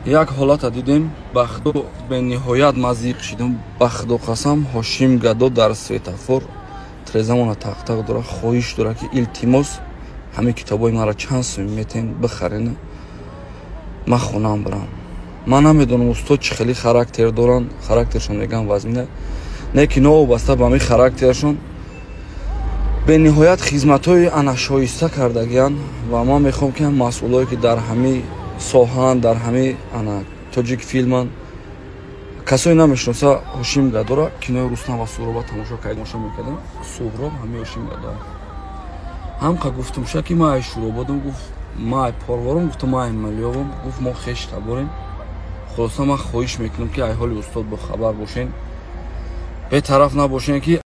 як ҳолата дидем бахдо бениҳоят мазиқ шидем. Бахдо қасам ҳошим гадо дар светофор трезамона тақтақ дора хоҳиш дора ки илтимос ҳамин китобои маро чанд сум метен бихарен ман хонам барам. Ман намедонам устод чӣ хеле характер доранд, характершон мегӯям вазмина не ки новобаста ба ҳамин характершон бениҳоят хизматҳои анашоиста кардагиянд ва ман мехоҳам ки масъулое ки дар ҳамин соҳаанд, дар ҳамин тоҷик филманд касое намешиноса ҳошим гадора кинои Рустам ва Суҳроба тамошо карда мекардам. Суҳроб ҳамин ҳошим гадо ҳамқа гуфтам шаки ма ай шурободам гуфт ма ай порворам гуфтам ма ай малиёвам гуфт мо хеш таборем. Хулоса ман хоҳиш мекунам ки ай ҳоли устод бохабар бошен, бетараф набошен ки